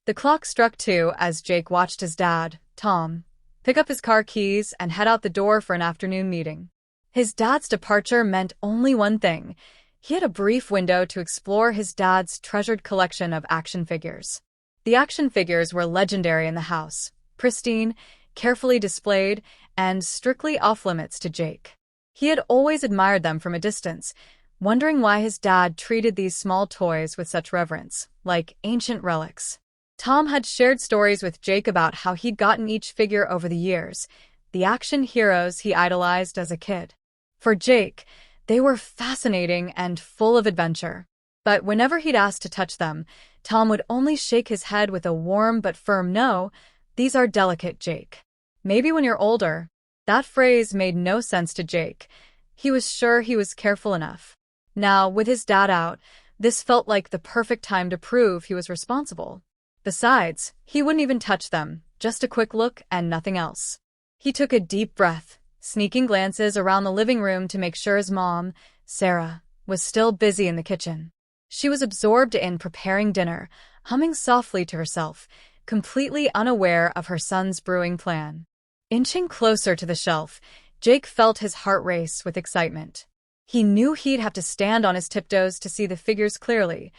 The clock struck 2 as Jake watched his dad, Tom, pick up his car keys and head out the door for an afternoon meeting. His dad's departure meant only one thing. He had a brief window to explore his dad's treasured collection of action figures. The action figures were legendary in the house, pristine, carefully displayed, and strictly off-limits to Jake. He had always admired them from a distance, wondering why his dad treated these small toys with such reverence, like ancient relics. Tom had shared stories with Jake about how he'd gotten each figure over the years, the action heroes he idolized as a kid. For Jake, they were fascinating and full of adventure. But whenever he'd asked to touch them, Tom would only shake his head with a warm but firm no. These are delicate, Jake. Maybe when you're older. That phrase made no sense to Jake. He was sure he was careful enough. Now, with his dad out, this felt like the perfect time to prove he was responsible. Besides, he wouldn't even touch them, just a quick look and nothing else. He took a deep breath, sneaking glances around the living room to make sure his mom, Sarah, was still busy in the kitchen. She was absorbed in preparing dinner, humming softly to herself, completely unaware of her son's brewing plan. Inching closer to the shelf, Jake felt his heart race with excitement. He knew he'd have to stand on his tiptoes to see the figures clearly.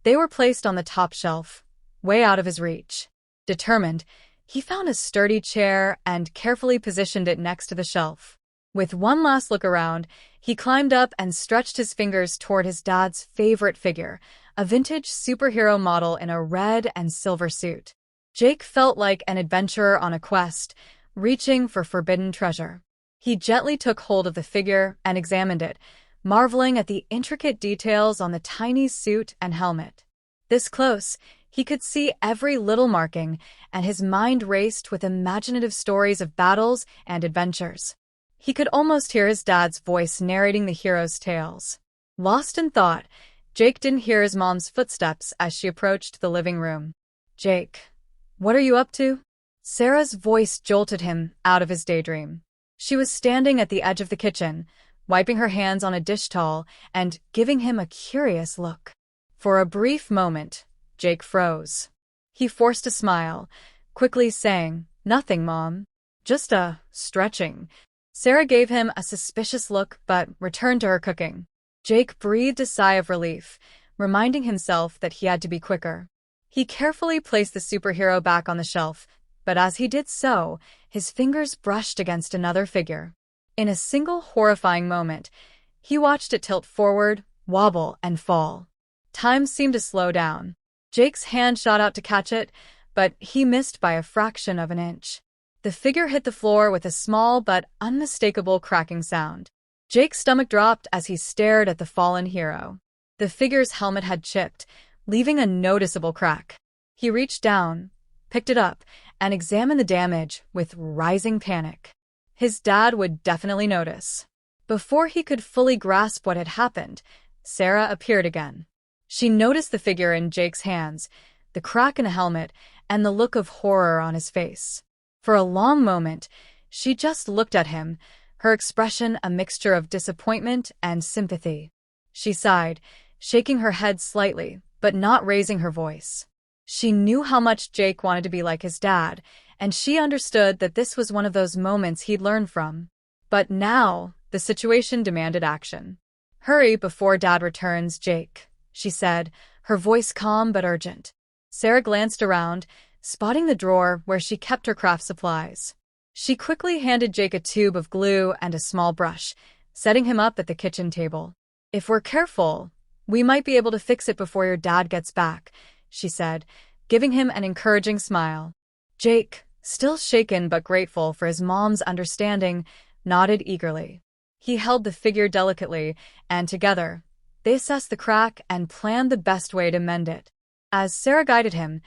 They were placed on the top shelf, way out of his reach. Determined, he found a sturdy chair and carefully positioned it next to the shelf. With one last look around, he climbed up and stretched his fingers toward his dad's favorite figure, a vintage superhero model in a red and silver suit. Jake felt like an adventurer on a quest, reaching for forbidden treasure. He gently took hold of the figure and examined it, marveling at the intricate details on the tiny suit and helmet. This close, he could see every little marking, and his mind raced with imaginative stories of battles and adventures. He could almost hear his dad's voice narrating the heroes' tales. Lost in thought, Jake didn't hear his mom's footsteps as she approached the living room. "Jake, what are you up to?" Sarah's voice jolted him out of his daydream. She was standing at the edge of the kitchen, wiping her hands on a dish towel and giving him a curious look. For a brief moment, Jake froze. He forced a smile, quickly saying, "Nothing, Mom. Just stretching." Sarah gave him a suspicious look but returned to her cooking. Jake breathed a sigh of relief, reminding himself that he had to be quicker. He carefully placed the superhero back on the shelf, but as he did so, his fingers brushed against another figure. In a single horrifying moment, he watched it tilt forward, wobble, and fall. Time seemed to slow down. Jake's hand shot out to catch it, but he missed by a fraction of an inch. The figure hit the floor with a small but unmistakable cracking sound. Jake's stomach dropped as he stared at the fallen hero. The figure's helmet had chipped, leaving a noticeable crack. He reached down, picked it up, and examined the damage with rising panic. His dad would definitely notice. Before he could fully grasp what had happened, Sarah appeared again. She noticed the figure in Jake's hands, the crack in the helmet, and the look of horror on his face. For a long moment, she just looked at him, her expression a mixture of disappointment and sympathy. She sighed, shaking her head slightly, but not raising her voice. She knew how much Jake wanted to be like his dad, and she understood that this was one of those moments he'd learned from. But now, the situation demanded action. "Hurry before Dad returns, Jake," she said, her voice calm but urgent. Sarah glanced around, spotting the drawer where she kept her craft supplies. She quickly handed Jake a tube of glue and a small brush, setting him up at the kitchen table. "If we're careful, we might be able to fix it before your dad gets back," she said, giving him an encouraging smile. Jake, still shaken but grateful for his mom's understanding, nodded eagerly. He held the figure delicately, and together, they assessed the crack and planned the best way to mend it. As Sarah guided him,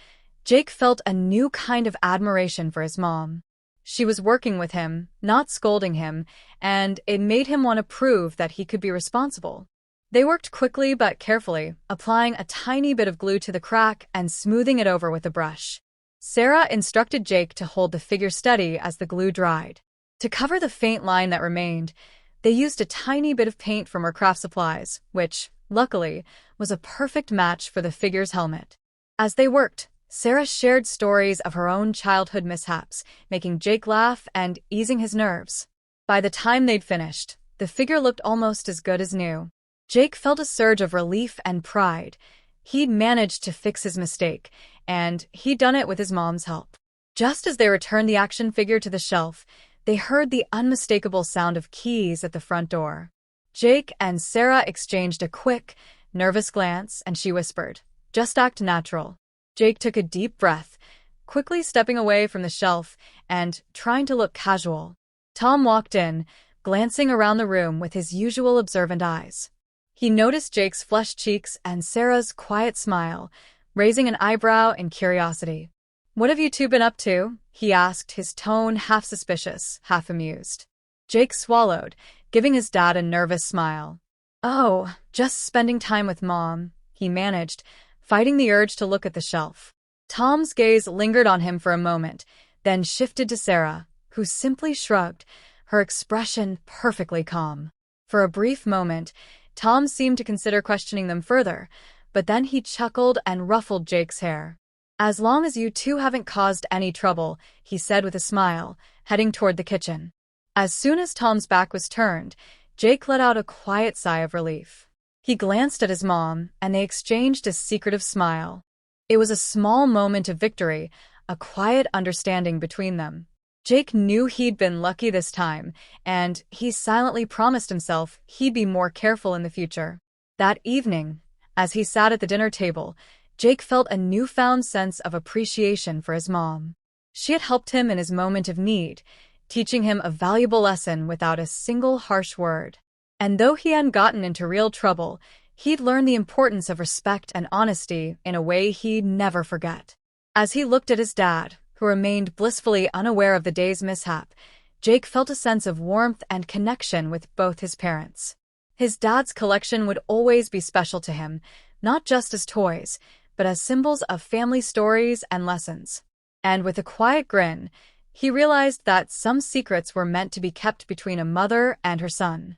Jake felt a new kind of admiration for his mom. She was working with him, not scolding him, and it made him want to prove that he could be responsible. They worked quickly but carefully, applying a tiny bit of glue to the crack and smoothing it over with a brush. Sarah instructed Jake to hold the figure steady as the glue dried. To cover the faint line that remained, they used a tiny bit of paint from her craft supplies, which, luckily, was a perfect match for the figure's helmet. As they worked, Sarah shared stories of her own childhood mishaps, making Jake laugh and easing his nerves. By the time they'd finished, the figure looked almost as good as new. Jake felt a surge of relief and pride. He'd managed to fix his mistake, and he'd done it with his mom's help. Just as they returned the action figure to the shelf, they heard the unmistakable sound of keys at the front door. Jake and Sarah exchanged a quick, nervous glance, and she whispered, "Just act natural." Jake took a deep breath, quickly stepping away from the shelf and trying to look casual. Tom walked in, glancing around the room with his usual observant eyes. He noticed Jake's flushed cheeks and Sarah's quiet smile, raising an eyebrow in curiosity. "What have you two been up to?" he asked, his tone half suspicious, half amused. Jake swallowed, giving his dad a nervous smile. "Oh, just spending time with Mom," he managed, fighting the urge to look at the shelf. Tom's gaze lingered on him for a moment, then shifted to Sarah, who simply shrugged, her expression perfectly calm. For a brief moment, Tom seemed to consider questioning them further, but then he chuckled and ruffled Jake's hair. "As long as you two haven't caused any trouble," he said with a smile, heading toward the kitchen. As soon as Tom's back was turned, Jake let out a quiet sigh of relief. He glanced at his mom, and they exchanged a secretive smile. It was a small moment of victory, a quiet understanding between them. Jake knew he'd been lucky this time, and he silently promised himself he'd be more careful in the future. That evening, as he sat at the dinner table, Jake felt a newfound sense of appreciation for his mom. She had helped him in his moment of need, teaching him a valuable lesson without a single harsh word. And though he hadn't gotten into real trouble, he'd learned the importance of respect and honesty in a way he'd never forget. As he looked at his dad, who remained blissfully unaware of the day's mishap, Jake felt a sense of warmth and connection with both his parents. His dad's collection would always be special to him, not just as toys, but as symbols of family stories and lessons. And with a quiet grin, he realized that some secrets were meant to be kept between a mother and her son.